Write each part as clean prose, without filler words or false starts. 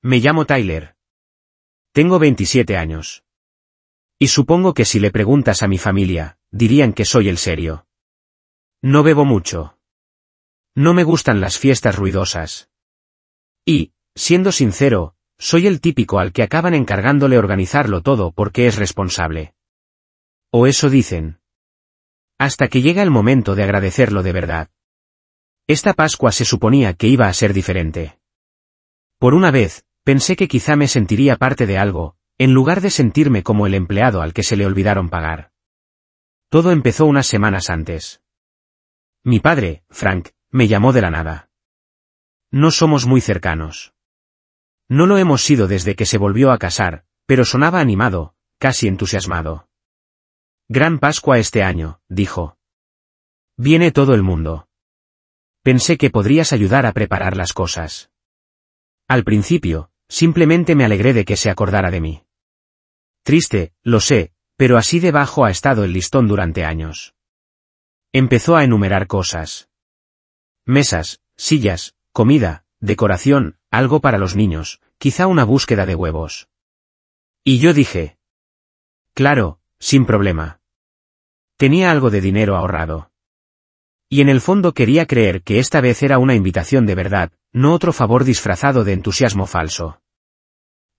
Me llamo Tyler. Tengo 27 años. Y supongo que si le preguntas a mi familia, dirían que soy el serio. No bebo mucho. No me gustan las fiestas ruidosas. Y, siendo sincero, soy el típico al que acaban encargándole organizarlo todo porque es responsable. O eso dicen. Hasta que llega el momento de agradecerlo de verdad. Esta Pascua se suponía que iba a ser diferente. Por una vez, pensé que quizá me sentiría parte de algo, en lugar de sentirme como el empleado al que se le olvidaron pagar. Todo empezó unas semanas antes. Mi padre, Frank, me llamó de la nada. No somos muy cercanos. No lo hemos sido desde que se volvió a casar, pero sonaba animado, casi entusiasmado. Gran Pascua este año, dijo. Viene todo el mundo. Pensé que podrías ayudar a preparar las cosas. Al principio, simplemente me alegré de que se acordara de mí. Triste, lo sé, pero así de bajo ha estado el listón durante años. Empezó a enumerar cosas. Mesas, sillas, comida, decoración, algo para los niños, quizá una búsqueda de huevos. Y yo dije. Claro, sin problema. Tenía algo de dinero ahorrado. Y en el fondo quería creer que esta vez era una invitación de verdad, no otro favor disfrazado de entusiasmo falso.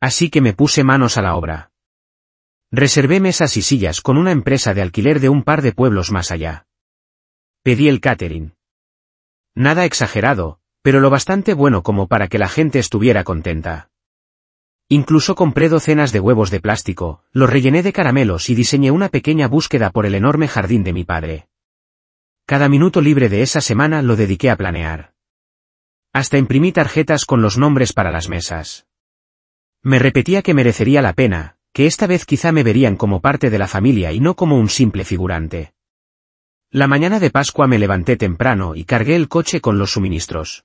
Así que me puse manos a la obra. Reservé mesas y sillas con una empresa de alquiler de un par de pueblos más allá. Pedí el catering. Nada exagerado, pero lo bastante bueno como para que la gente estuviera contenta. Incluso compré docenas de huevos de plástico, los rellené de caramelos y diseñé una pequeña búsqueda por el enorme jardín de mi padre. Cada minuto libre de esa semana lo dediqué a planear. Hasta imprimí tarjetas con los nombres para las mesas. Me repetía que merecería la pena, que esta vez quizá me verían como parte de la familia y no como un simple figurante. La mañana de Pascua me levanté temprano y cargué el coche con los suministros.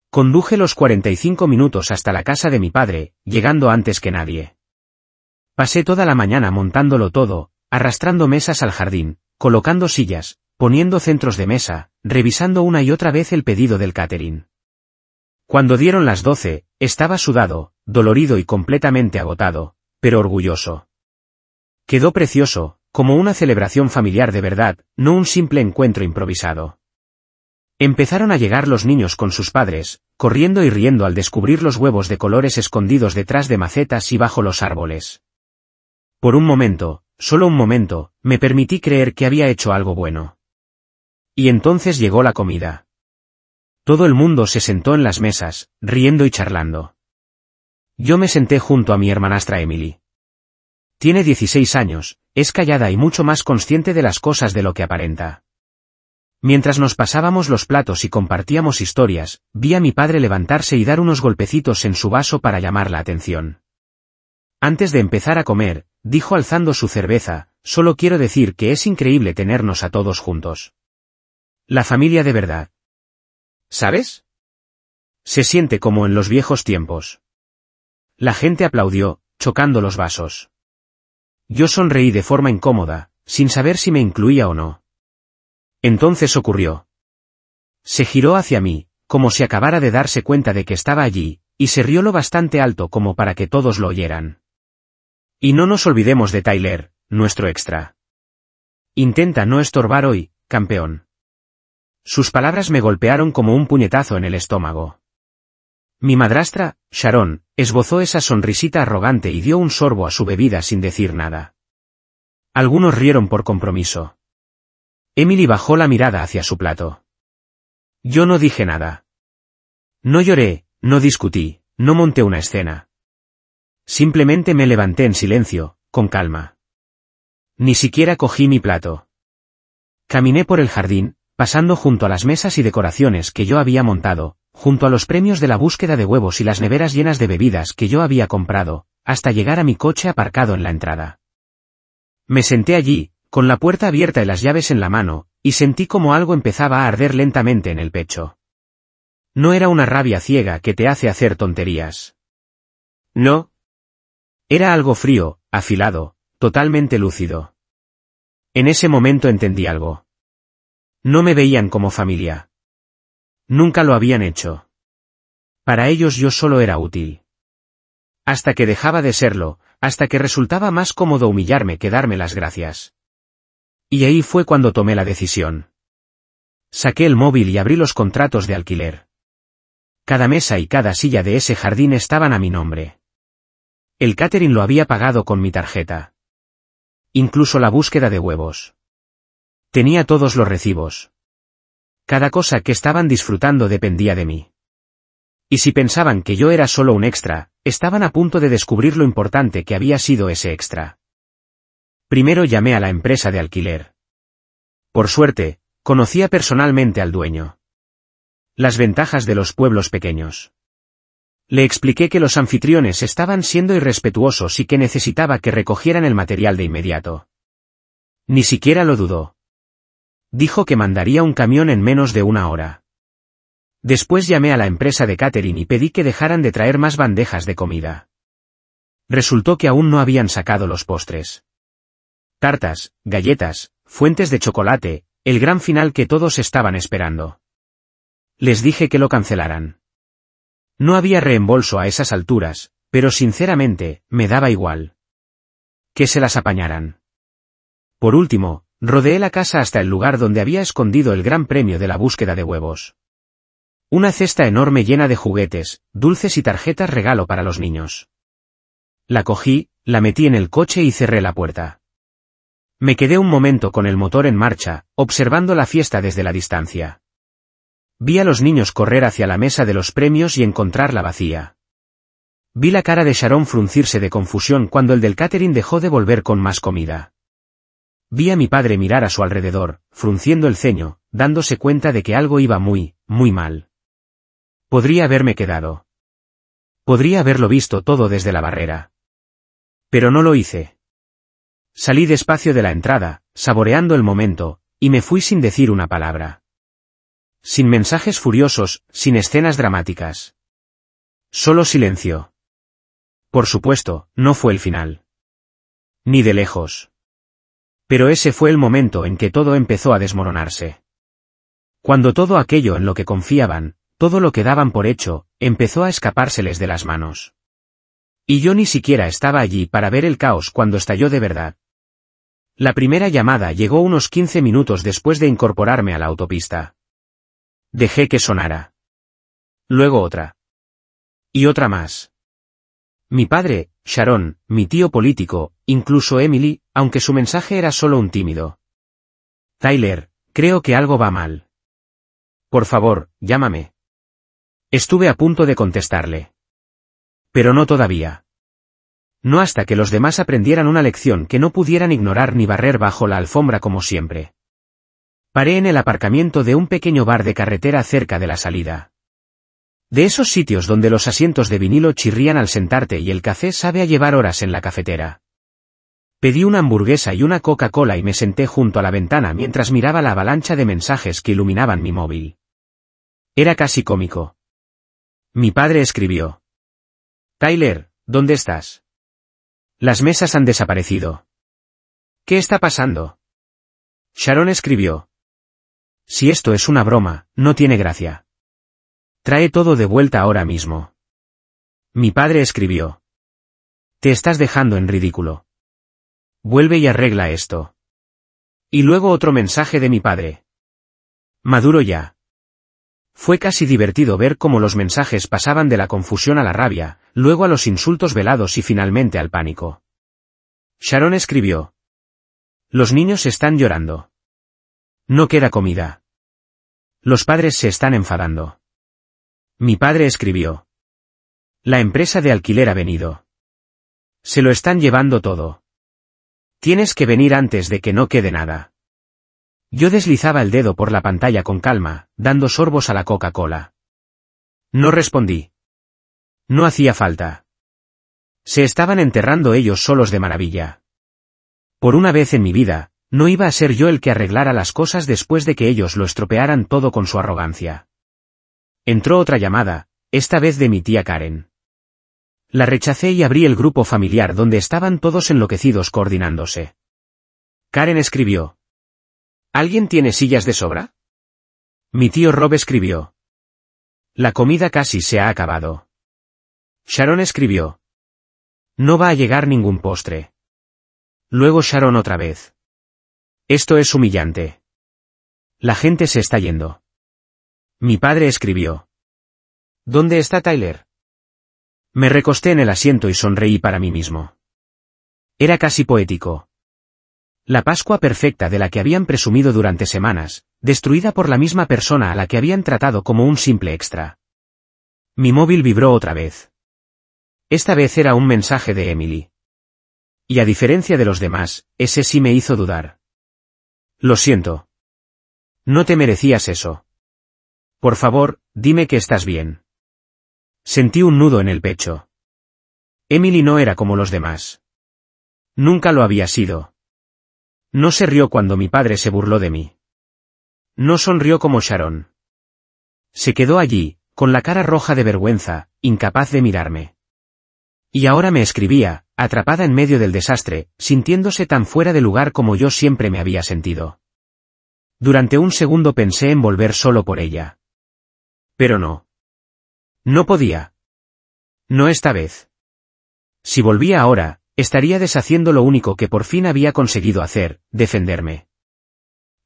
Conduje los 45 minutos hasta la casa de mi padre, llegando antes que nadie. Pasé toda la mañana montándolo todo, arrastrando mesas al jardín, colocando sillas, poniendo centros de mesa, revisando una y otra vez el pedido del catering. Cuando dieron las 12, estaba sudado, dolorido y completamente agotado, pero orgulloso. Quedó precioso, como una celebración familiar de verdad, no un simple encuentro improvisado. Empezaron a llegar los niños con sus padres, corriendo y riendo al descubrir los huevos de colores escondidos detrás de macetas y bajo los árboles. Por un momento, solo un momento, me permití creer que había hecho algo bueno. Y entonces llegó la comida. Todo el mundo se sentó en las mesas, riendo y charlando. Yo me senté junto a mi hermanastra Emily. Tiene 16 años, es callada y mucho más consciente de las cosas de lo que aparenta. Mientras nos pasábamos los platos y compartíamos historias, vi a mi padre levantarse y dar unos golpecitos en su vaso para llamar la atención. Antes de empezar a comer, dijo alzando su cerveza, solo quiero decir que es increíble tenernos a todos juntos. La familia de verdad. ¿Sabes? Se siente como en los viejos tiempos. La gente aplaudió, chocando los vasos. Yo sonreí de forma incómoda, sin saber si me incluía o no. Entonces ocurrió. Se giró hacia mí, como si acabara de darse cuenta de que estaba allí, y se rió lo bastante alto como para que todos lo oyeran. Y no nos olvidemos de Tyler, nuestro extra. Intenta no estorbar hoy, campeón. Sus palabras me golpearon como un puñetazo en el estómago. Mi madrastra, Sharon, esbozó esa sonrisita arrogante y dio un sorbo a su bebida sin decir nada. Algunos rieron por compromiso. Emily bajó la mirada hacia su plato. Yo no dije nada. No lloré, no discutí, no monté una escena. Simplemente me levanté en silencio, con calma. Ni siquiera cogí mi plato. Caminé por el jardín, pasando junto a las mesas y decoraciones que yo había montado, junto a los premios de la búsqueda de huevos y las neveras llenas de bebidas que yo había comprado, hasta llegar a mi coche aparcado en la entrada. Me senté allí, con la puerta abierta y las llaves en la mano, y sentí como algo empezaba a arder lentamente en el pecho. No era una rabia ciega que te hace hacer tonterías. No. Era algo frío, afilado, totalmente lúcido. En ese momento entendí algo. No me veían como familia. Nunca lo habían hecho. Para ellos yo solo era útil. Hasta que dejaba de serlo, hasta que resultaba más cómodo humillarme que darme las gracias. Y ahí fue cuando tomé la decisión. Saqué el móvil y abrí los contratos de alquiler. Cada mesa y cada silla de ese jardín estaban a mi nombre. El catering lo había pagado con mi tarjeta. Incluso la búsqueda de huevos. Tenía todos los recibos. Cada cosa que estaban disfrutando dependía de mí. Y si pensaban que yo era solo un extra, estaban a punto de descubrir lo importante que había sido ese extra. Primero llamé a la empresa de alquiler. Por suerte, conocía personalmente al dueño. Las ventajas de los pueblos pequeños. Le expliqué que los anfitriones estaban siendo irrespetuosos y que necesitaba que recogieran el material de inmediato. Ni siquiera lo dudó. Dijo que mandaría un camión en menos de una hora. Después llamé a la empresa de catering y pedí que dejaran de traer más bandejas de comida. Resultó que aún no habían sacado los postres. Tartas, galletas, fuentes de chocolate, el gran final que todos estaban esperando. Les dije que lo cancelaran. No había reembolso a esas alturas, pero sinceramente, me daba igual. Que se las apañaran. Por último, rodeé la casa hasta el lugar donde había escondido el gran premio de la búsqueda de huevos. Una cesta enorme llena de juguetes, dulces y tarjetas regalo para los niños. La cogí, la metí en el coche y cerré la puerta. Me quedé un momento con el motor en marcha, observando la fiesta desde la distancia. Vi a los niños correr hacia la mesa de los premios y encontrarla vacía. Vi la cara de Sharon fruncirse de confusión cuando el del catering dejó de volver con más comida. Vi a mi padre mirar a su alrededor, frunciendo el ceño, dándose cuenta de que algo iba muy, muy mal. Podría haberme quedado. Podría haberlo visto todo desde la barrera. Pero no lo hice. Salí despacio de la entrada, saboreando el momento, y me fui sin decir una palabra. Sin mensajes furiosos, sin escenas dramáticas. Solo silencio. Por supuesto, no fue el final. Ni de lejos. Pero ese fue el momento en que todo empezó a desmoronarse. Cuando todo aquello en lo que confiaban, todo lo que daban por hecho, empezó a escapárseles de las manos. Y yo ni siquiera estaba allí para ver el caos cuando estalló de verdad. La primera llamada llegó unos 15 minutos después de incorporarme a la autopista. Dejé que sonara. Luego otra. Y otra más. Mi padre, Sharon, mi tío político, incluso Emily, aunque su mensaje era solo un tímido. Tyler, creo que algo va mal. Por favor, llámame. Estuve a punto de contestarle. Pero no todavía. No hasta que los demás aprendieran una lección que no pudieran ignorar ni barrer bajo la alfombra como siempre. Paré en el aparcamiento de un pequeño bar de carretera cerca de la salida. De esos sitios donde los asientos de vinilo chirrían al sentarte y el café sabe a llevar horas en la cafetera. Pedí una hamburguesa y una Coca-Cola y me senté junto a la ventana mientras miraba la avalancha de mensajes que iluminaban mi móvil. Era casi cómico. Mi padre escribió. Tyler, ¿dónde estás? Las mesas han desaparecido. ¿Qué está pasando? Sharon escribió. Si esto es una broma, no tiene gracia. Trae todo de vuelta ahora mismo. Mi padre escribió. Te estás dejando en ridículo. Vuelve y arregla esto. Y luego otro mensaje de mi padre. Maduro ya. Fue casi divertido ver cómo los mensajes pasaban de la confusión a la rabia, luego a los insultos velados y finalmente al pánico. Sharon escribió. Los niños están llorando. No queda comida. Los padres se están enfadando. Mi padre escribió. La empresa de alquiler ha venido. Se lo están llevando todo. Tienes que venir antes de que no quede nada. Yo deslizaba el dedo por la pantalla con calma, dando sorbos a la Coca-Cola. No respondí. No hacía falta. Se estaban enterrando ellos solos de maravilla. Por una vez en mi vida, no iba a ser yo el que arreglara las cosas después de que ellos lo estropearan todo con su arrogancia. Entró otra llamada, esta vez de mi tía Karen. La rechacé y abrí el grupo familiar donde estaban todos enloquecidos coordinándose. Karen escribió. ¿Alguien tiene sillas de sobra? Mi tío Rob escribió. La comida casi se ha acabado. Sharon escribió. No va a llegar ningún postre. Luego Sharon otra vez. Esto es humillante. La gente se está yendo. Mi padre escribió. ¿Dónde está Tyler? Me recosté en el asiento y sonreí para mí mismo. Era casi poético. La Pascua perfecta de la que habían presumido durante semanas, destruida por la misma persona a la que habían tratado como un simple extra. Mi móvil vibró otra vez. Esta vez era un mensaje de Emily. Y a diferencia de los demás, ese sí me hizo dudar. Lo siento. No te merecías eso. Por favor, dime que estás bien. Sentí un nudo en el pecho. Emily no era como los demás. Nunca lo había sido. No se rió cuando mi padre se burló de mí. No sonrió como Sharon. Se quedó allí, con la cara roja de vergüenza, incapaz de mirarme. Y ahora me escribía, atrapada en medio del desastre, sintiéndose tan fuera de lugar como yo siempre me había sentido. Durante un segundo pensé en volver solo por ella. Pero no. No podía. No esta vez. Si volvía ahora, estaría deshaciendo lo único que por fin había conseguido hacer, defenderme.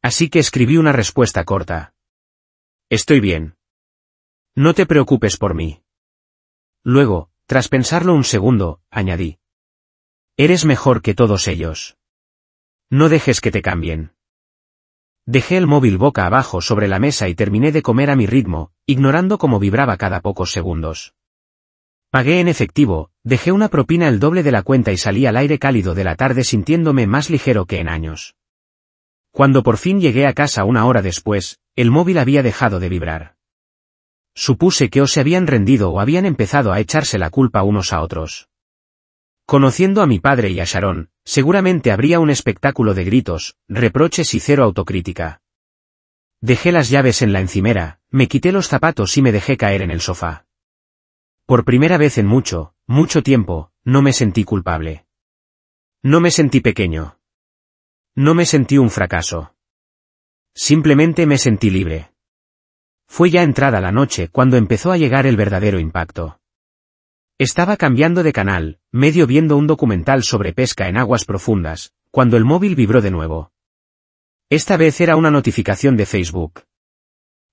Así que escribí una respuesta corta. Estoy bien. No te preocupes por mí. Luego, tras pensarlo un segundo, añadí. Eres mejor que todos ellos. No dejes que te cambien. Dejé el móvil boca abajo sobre la mesa y terminé de comer a mi ritmo, ignorando cómo vibraba cada pocos segundos. Pagué en efectivo, dejé una propina el doble de la cuenta y salí al aire cálido de la tarde sintiéndome más ligero que en años. Cuando por fin llegué a casa una hora después, el móvil había dejado de vibrar. Supuse que o se habían rendido o habían empezado a echarse la culpa unos a otros. Conociendo a mi padre y a Sharon, seguramente habría un espectáculo de gritos, reproches y cero autocrítica. Dejé las llaves en la encimera, me quité los zapatos y me dejé caer en el sofá. Por primera vez en mucho, mucho tiempo, no me sentí culpable. No me sentí pequeño. No me sentí un fracaso. Simplemente me sentí libre. Fue ya entrada la noche cuando empezó a llegar el verdadero impacto. Estaba cambiando de canal, medio viendo un documental sobre pesca en aguas profundas, cuando el móvil vibró de nuevo. Esta vez era una notificación de Facebook.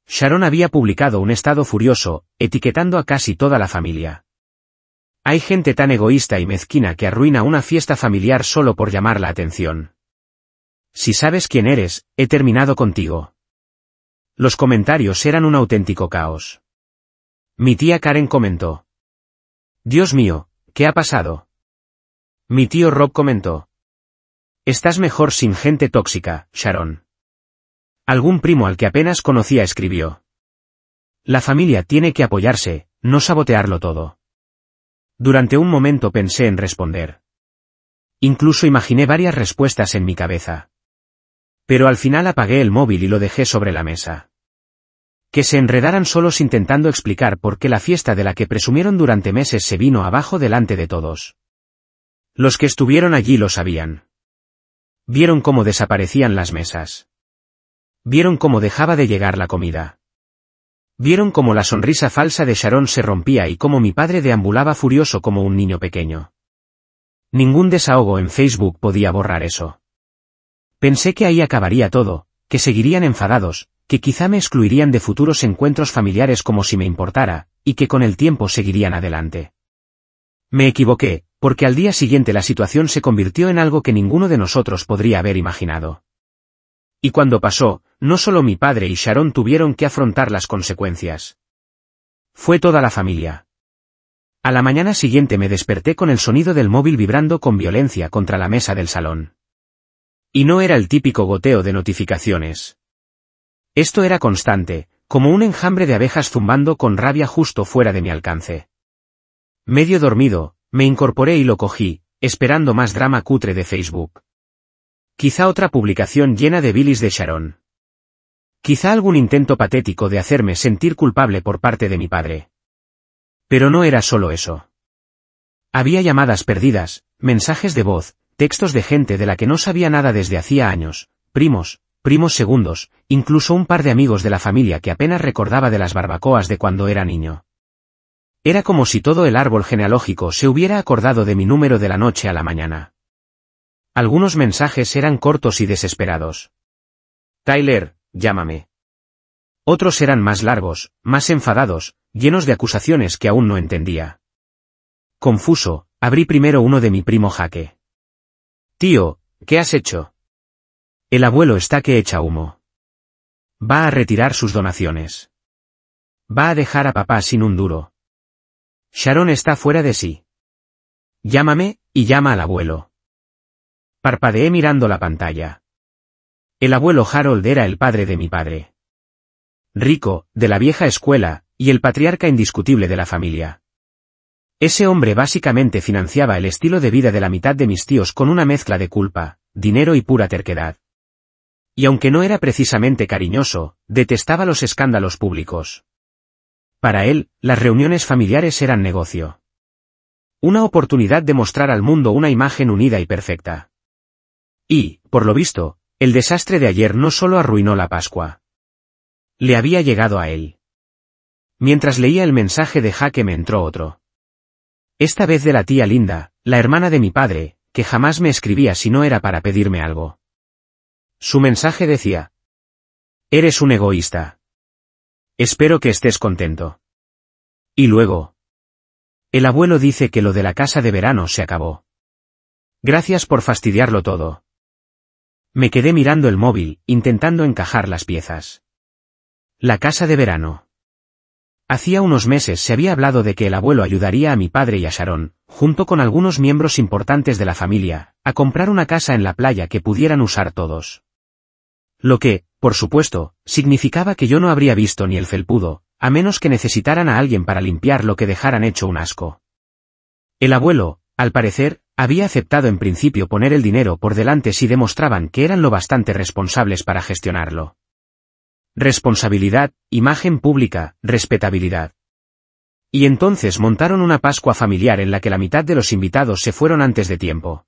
Sharon había publicado un estado furioso, etiquetando a casi toda la familia. Hay gente tan egoísta y mezquina que arruina una fiesta familiar solo por llamar la atención. Si sabes quién eres, he terminado contigo. Los comentarios eran un auténtico caos. Mi tía Karen comentó. Dios mío, ¿qué ha pasado? Mi tío Rob comentó. Estás mejor sin gente tóxica, Sharon. Algún primo al que apenas conocía escribió. La familia tiene que apoyarse, no sabotearlo todo. Durante un momento pensé en responder. Incluso imaginé varias respuestas en mi cabeza. Pero al final apagué el móvil y lo dejé sobre la mesa. Que se enredaran solos intentando explicar por qué la fiesta de la que presumieron durante meses se vino abajo delante de todos. Los que estuvieron allí lo sabían. Vieron cómo desaparecían las mesas. Vieron cómo dejaba de llegar la comida. Vieron cómo la sonrisa falsa de Sharon se rompía y cómo mi padre deambulaba furioso como un niño pequeño. Ningún desahogo en Facebook podía borrar eso. Pensé que ahí acabaría todo, que seguirían enfadados, que quizá me excluirían de futuros encuentros familiares como si me importara, y que con el tiempo seguirían adelante. Me equivoqué, porque al día siguiente la situación se convirtió en algo que ninguno de nosotros podría haber imaginado. Y cuando pasó, no solo mi padre y Sharon tuvieron que afrontar las consecuencias. Fue toda la familia. A la mañana siguiente me desperté con el sonido del móvil vibrando con violencia contra la mesa del salón. Y no era el típico goteo de notificaciones. Esto era constante, como un enjambre de abejas zumbando con rabia justo fuera de mi alcance. Medio dormido, me incorporé y lo cogí, esperando más drama cutre de Facebook. Quizá otra publicación llena de bilis de Sharon. Quizá algún intento patético de hacerme sentir culpable por parte de mi padre. Pero no era solo eso. Había llamadas perdidas, mensajes de voz, textos de gente de la que no sabía nada desde hacía años, primos segundos, incluso un par de amigos de la familia que apenas recordaba de las barbacoas de cuando era niño. Era como si todo el árbol genealógico se hubiera acordado de mi número de la noche a la mañana. Algunos mensajes eran cortos y desesperados. Tyler, llámame. Otros eran más largos, más enfadados, llenos de acusaciones que aún no entendía. Confuso, abrí primero uno de mi primo Jake. Tío, ¿qué has hecho? El abuelo está que echa humo. Va a retirar sus donaciones. Va a dejar a papá sin un duro. Sharon está fuera de sí. Llámame, y llama al abuelo. Parpadeé mirando la pantalla. El abuelo Harold era el padre de mi padre. Rico, de la vieja escuela, y el patriarca indiscutible de la familia. Ese hombre básicamente financiaba el estilo de vida de la mitad de mis tíos con una mezcla de culpa, dinero y pura terquedad. Y aunque no era precisamente cariñoso, detestaba los escándalos públicos. Para él, las reuniones familiares eran negocio. Una oportunidad de mostrar al mundo una imagen unida y perfecta. Y, por lo visto, el desastre de ayer no solo arruinó la Pascua. Le había llegado a él. Mientras leía el mensaje de Jake me entró otro. Esta vez de la tía Linda, la hermana de mi padre, que jamás me escribía si no era para pedirme algo. Su mensaje decía: eres un egoísta. Espero que estés contento. Y luego: el abuelo dice que lo de la casa de verano se acabó. Gracias por fastidiarlo todo. Me quedé mirando el móvil, intentando encajar las piezas. La casa de verano. Hacía unos meses se había hablado de que el abuelo ayudaría a mi padre y a Sharon, junto con algunos miembros importantes de la familia, a comprar una casa en la playa que pudieran usar todos. Lo que, por supuesto, significaba que yo no habría visto ni el felpudo, a menos que necesitaran a alguien para limpiar lo que dejaran hecho un asco. El abuelo, al parecer, había aceptado en principio poner el dinero por delante si demostraban que eran lo bastante responsables para gestionarlo. Responsabilidad, imagen pública, respetabilidad. Y entonces montaron una Pascua familiar en la que la mitad de los invitados se fueron antes de tiempo.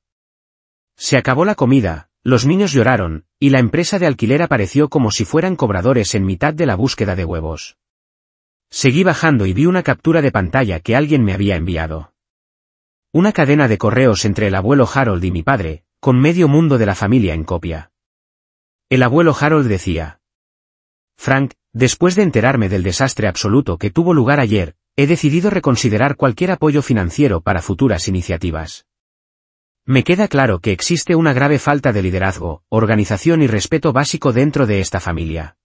Se acabó la comida, los niños lloraron, y la empresa de alquiler apareció como si fueran cobradores en mitad de la búsqueda de huevos. Seguí bajando y vi una captura de pantalla que alguien me había enviado. Una cadena de correos entre el abuelo Harold y mi padre, con medio mundo de la familia en copia. El abuelo Harold decía: Frank, después de enterarme del desastre absoluto que tuvo lugar ayer, he decidido reconsiderar cualquier apoyo financiero para futuras iniciativas. Me queda claro que existe una grave falta de liderazgo, organización y respeto básico dentro de esta familia.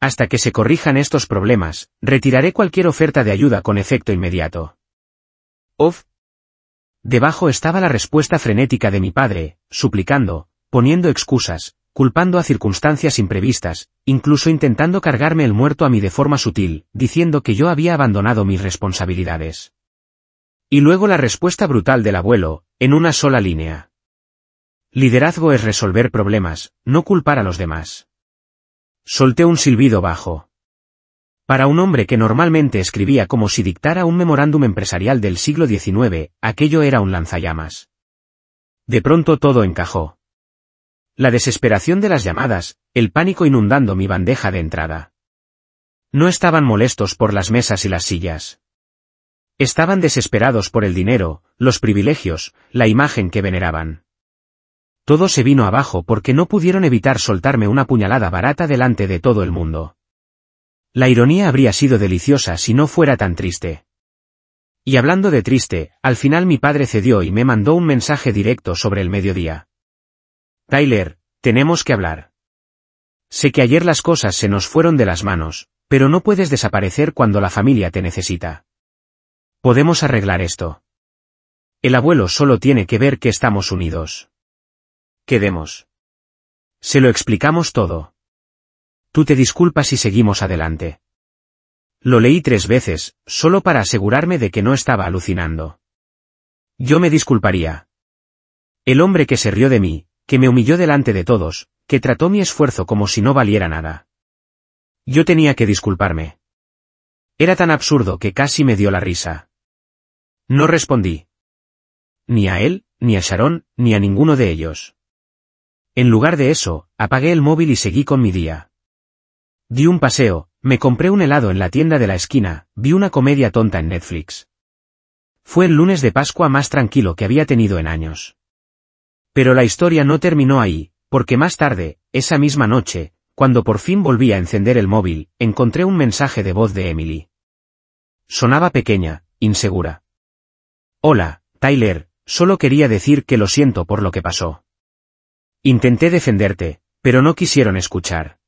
Hasta que se corrijan estos problemas, retiraré cualquier oferta de ayuda con efecto inmediato. Uf. Debajo estaba la respuesta frenética de mi padre, suplicando, poniendo excusas, culpando a circunstancias imprevistas, incluso intentando cargarme el muerto a mí de forma sutil, diciendo que yo había abandonado mis responsabilidades. Y luego la respuesta brutal del abuelo, en una sola línea. Liderazgo es resolver problemas, no culpar a los demás. Solté un silbido bajo. Para un hombre que normalmente escribía como si dictara un memorándum empresarial del siglo XIX, aquello era un lanzallamas. De pronto todo encajó. La desesperación de las llamadas, el pánico inundando mi bandeja de entrada. No estaban molestos por las mesas y las sillas. Estaban desesperados por el dinero, los privilegios, la imagen que veneraban. Todo se vino abajo porque no pudieron evitar soltarme una puñalada barata delante de todo el mundo. La ironía habría sido deliciosa si no fuera tan triste. Y hablando de triste, al final mi padre cedió y me mandó un mensaje directo sobre el mediodía. Tyler, tenemos que hablar. Sé que ayer las cosas se nos fueron de las manos, pero no puedes desaparecer cuando la familia te necesita. Podemos arreglar esto. El abuelo solo tiene que ver que estamos unidos. Quedemos. Se lo explicamos todo. Tú te disculpas y seguimos adelante. Lo leí 3 veces, solo para asegurarme de que no estaba alucinando. Yo me disculparía. El hombre que se rió de mí, que me humilló delante de todos, que trató mi esfuerzo como si no valiera nada. Yo tenía que disculparme. Era tan absurdo que casi me dio la risa. No respondí. Ni a él, ni a Sharon, ni a ninguno de ellos. En lugar de eso, apagué el móvil y seguí con mi día. Di un paseo, Me compré un helado en la tienda de la esquina, vi una comedia tonta en Netflix. Fue el lunes de Pascua más tranquilo que había tenido en años. Pero la historia no terminó ahí, porque más tarde, esa misma noche, cuando por fin volví a encender el móvil, encontré un mensaje de voz de Emily. Sonaba pequeña, insegura. Hola, Tyler, solo quería decir que lo siento por lo que pasó. Intenté defenderte, pero no quisieron escuchar.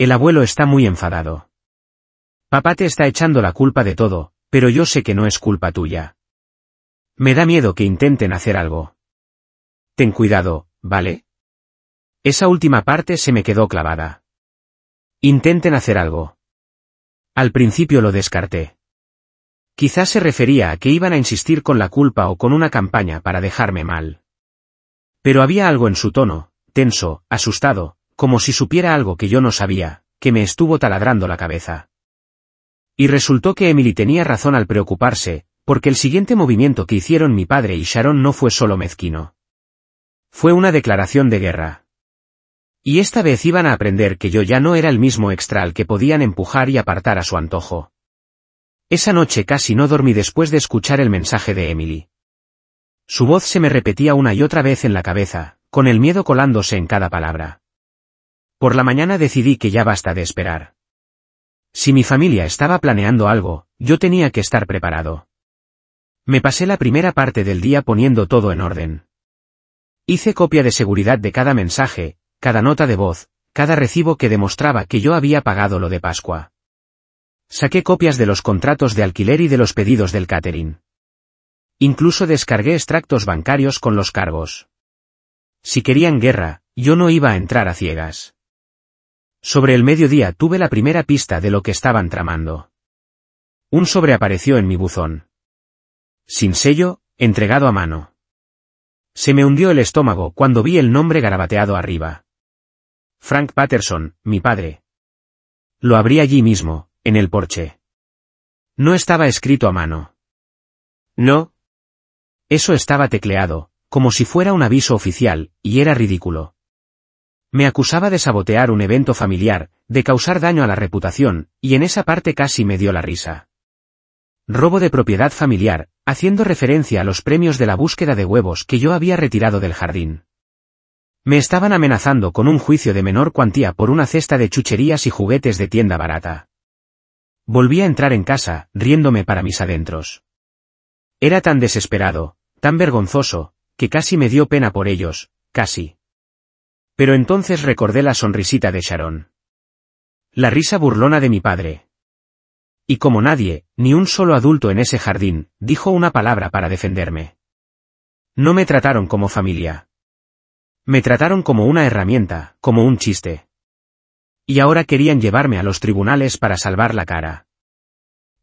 El abuelo está muy enfadado. Papá te está echando la culpa de todo, pero yo sé que no es culpa tuya. Me da miedo que intenten hacer algo. Ten cuidado, ¿vale? Esa última parte se me quedó clavada. Intenten hacer algo. Al principio lo descarté. Quizás se refería a que iban a insistir con la culpa o con una campaña para dejarme mal. Pero había algo en su tono, tenso, asustado, como si supiera algo que yo no sabía, que me estuvo taladrando la cabeza. Y resultó que Emily tenía razón al preocuparse, porque el siguiente movimiento que hicieron mi padre y Sharon no fue solo mezquino. Fue una declaración de guerra. Y esta vez iban a aprender que yo ya no era el mismo extra al que podían empujar y apartar a su antojo. Esa noche casi no dormí después de escuchar el mensaje de Emily. Su voz se me repetía una y otra vez en la cabeza, con el miedo colándose en cada palabra. Por la mañana decidí que ya basta de esperar. Si mi familia estaba planeando algo, yo tenía que estar preparado. Me pasé la primera parte del día poniendo todo en orden. Hice copia de seguridad de cada mensaje, cada nota de voz, cada recibo que demostraba que yo había pagado lo de Pascua. Saqué copias de los contratos de alquiler y de los pedidos del catering. Incluso descargué extractos bancarios con los cargos. Si querían guerra, yo no iba a entrar a ciegas. Sobre el mediodía tuve la primera pista de lo que estaban tramando. Un sobre apareció en mi buzón. Sin sello, entregado a mano. Se me hundió el estómago cuando vi el nombre garabateado arriba. Frank Patterson, mi padre. Lo abrí allí mismo, en el porche. No estaba escrito a mano. No. Eso estaba tecleado, como si fuera un aviso oficial, y era ridículo. Me acusaba de sabotear un evento familiar, de causar daño a la reputación, y en esa parte casi me dio la risa. Robo de propiedad familiar, haciendo referencia a los premios de la búsqueda de huevos que yo había retirado del jardín. Me estaban amenazando con un juicio de menor cuantía por una cesta de chucherías y juguetes de tienda barata. Volví a entrar en casa, riéndome para mis adentros. Era tan desesperado, tan vergonzoso, que casi me dio pena por ellos, casi. Pero entonces recordé la sonrisita de Sharon. La risa burlona de mi padre. Y como nadie, ni un solo adulto en ese jardín, dijo una palabra para defenderme. No me trataron como familia. Me trataron como una herramienta, como un chiste. Y ahora querían llevarme a los tribunales para salvar la cara.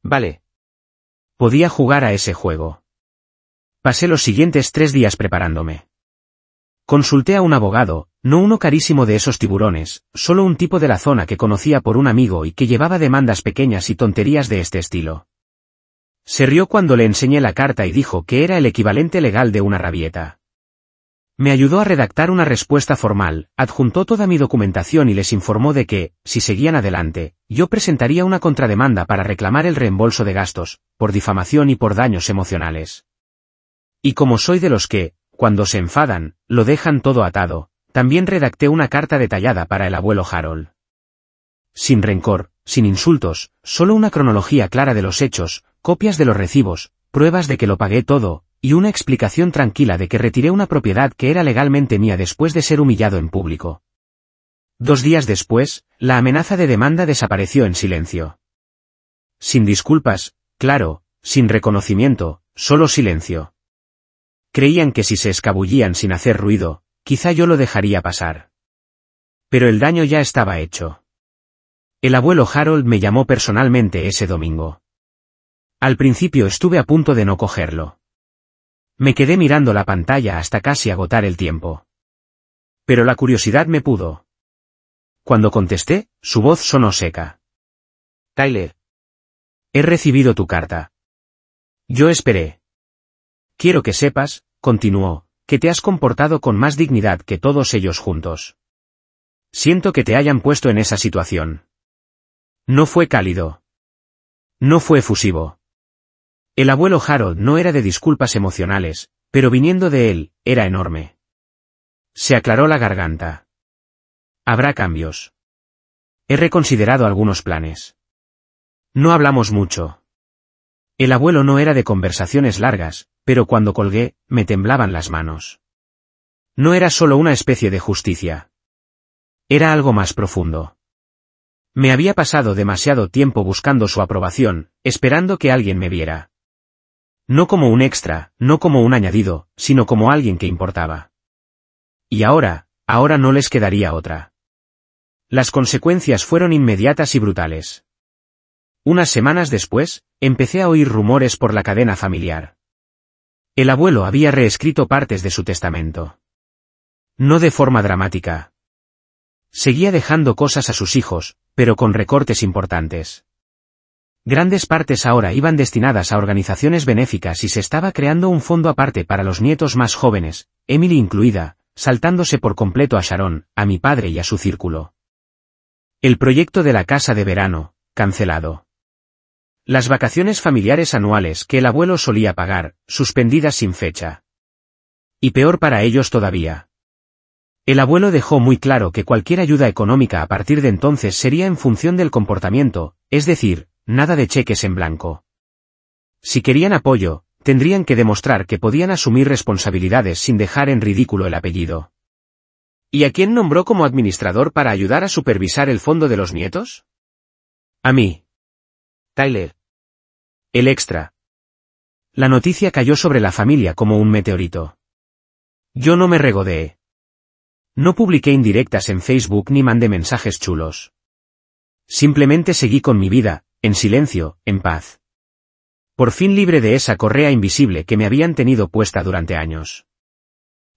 Vale. Podía jugar a ese juego. Pasé los siguientes 3 días preparándome. Consulté a un abogado, no uno carísimo de esos tiburones, solo un tipo de la zona que conocía por un amigo y que llevaba demandas pequeñas y tonterías de este estilo. Se rió cuando le enseñé la carta y dijo que era el equivalente legal de una rabieta. Me ayudó a redactar una respuesta formal, adjuntó toda mi documentación y les informó de que, si seguían adelante, yo presentaría una contrademanda para reclamar el reembolso de gastos, por difamación y por daños emocionales. Y como soy de los que, cuando se enfadan, lo dejan todo atado, también redacté una carta detallada para el abuelo Harold. Sin rencor, sin insultos, solo una cronología clara de los hechos, copias de los recibos, pruebas de que lo pagué todo, y una explicación tranquila de que retiré una propiedad que era legalmente mía después de ser humillado en público. 2 días después, la amenaza de demanda desapareció en silencio. Sin disculpas, claro, sin reconocimiento, solo silencio. Creían que si se escabullían sin hacer ruido, quizá yo lo dejaría pasar. Pero el daño ya estaba hecho. El abuelo Harold me llamó personalmente ese domingo. Al principio estuve a punto de no cogerlo. Me quedé mirando la pantalla hasta casi agotar el tiempo. Pero la curiosidad me pudo. Cuando contesté, su voz sonó seca. Tyler. He recibido tu carta. Yo esperé. Quiero que sepas, continuó, que te has comportado con más dignidad que todos ellos juntos. Siento que te hayan puesto en esa situación. No fue cálido. No fue efusivo. El abuelo Harold no era de disculpas emocionales, pero viniendo de él, era enorme. Se aclaró la garganta. Habrá cambios. He reconsiderado algunos planes. No hablamos mucho. El abuelo no era de conversaciones largas, pero cuando colgué, me temblaban las manos. No era solo una especie de justicia. Era algo más profundo. Me había pasado demasiado tiempo buscando su aprobación, esperando que alguien me viera. No como un extra, no como un añadido, sino como alguien que importaba. Y ahora no les quedaría otra. Las consecuencias fueron inmediatas y brutales. Unas semanas después, empecé a oír rumores por la cadena familiar. El abuelo había reescrito partes de su testamento. No de forma dramática. Seguía dejando cosas a sus hijos, pero con recortes importantes. Grandes partes ahora iban destinadas a organizaciones benéficas y se estaba creando un fondo aparte para los nietos más jóvenes, Emily incluida, saltándose por completo a Sharon, a mi padre y a su círculo. El proyecto de la casa de verano, cancelado. Las vacaciones familiares anuales que el abuelo solía pagar, suspendidas sin fecha. Y peor para ellos todavía. El abuelo dejó muy claro que cualquier ayuda económica a partir de entonces sería en función del comportamiento, es decir, nada de cheques en blanco. Si querían apoyo, tendrían que demostrar que podían asumir responsabilidades sin dejar en ridículo el apellido. ¿Y a quién nombró como administrador para ayudar a supervisar el fondo de los nietos? A mí. Tyler. El extra. La noticia cayó sobre la familia como un meteorito. Yo no me regodeé. No publiqué indirectas en Facebook ni mandé mensajes chulos. Simplemente seguí con mi vida, en silencio, en paz. Por fin libre de esa correa invisible que me habían tenido puesta durante años.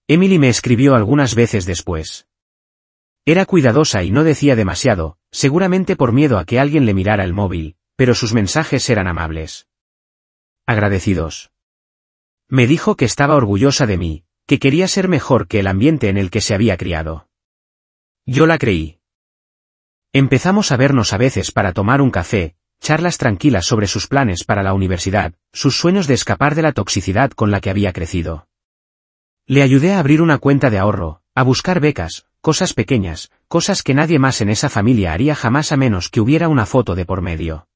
Emily me escribió algunas veces después. Era cuidadosa y no decía demasiado, seguramente por miedo a que alguien le mirara el móvil, pero sus mensajes eran amables. Agradecidos. Me dijo que estaba orgullosa de mí, que quería ser mejor que el ambiente en el que se había criado. Yo la creí. Empezamos a vernos a veces para tomar un café, charlas tranquilas sobre sus planes para la universidad, sus sueños de escapar de la toxicidad con la que había crecido. Le ayudé a abrir una cuenta de ahorro, a buscar becas, cosas pequeñas, cosas que nadie más en esa familia haría jamás a menos que hubiera una foto de por medio.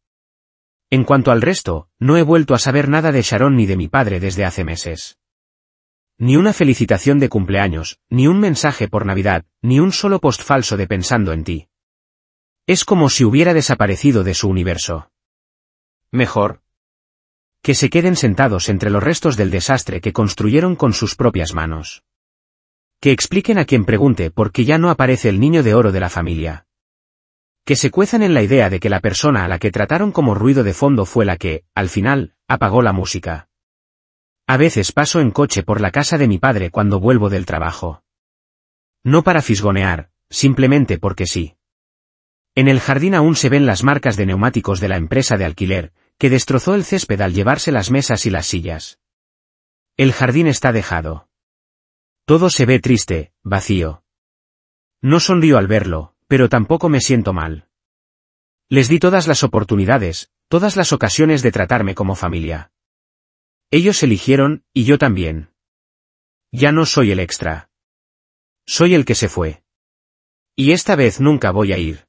En cuanto al resto, no he vuelto a saber nada de Sharon ni de mi padre desde hace meses. Ni una felicitación de cumpleaños, ni un mensaje por Navidad, ni un solo post falso de pensando en ti. Es como si hubiera desaparecido de su universo. Mejor. Que se queden sentados entre los restos del desastre que construyeron con sus propias manos. Que expliquen a quien pregunte por qué ya no aparece el niño de oro de la familia. Que se cuezan en la idea de que la persona a la que trataron como ruido de fondo fue la que, al final, apagó la música. A veces paso en coche por la casa de mi padre cuando vuelvo del trabajo. No para fisgonear, simplemente porque sí. En el jardín aún se ven las marcas de neumáticos de la empresa de alquiler, que destrozó el césped al llevarse las mesas y las sillas. El jardín está dejado. Todo se ve triste, vacío. No sonrío al verlo, pero tampoco me siento mal. Les di todas las oportunidades, todas las ocasiones de tratarme como familia. Ellos eligieron, y yo también. Ya no soy el extra. Soy el que se fue. Y esta vez nunca voy a ir.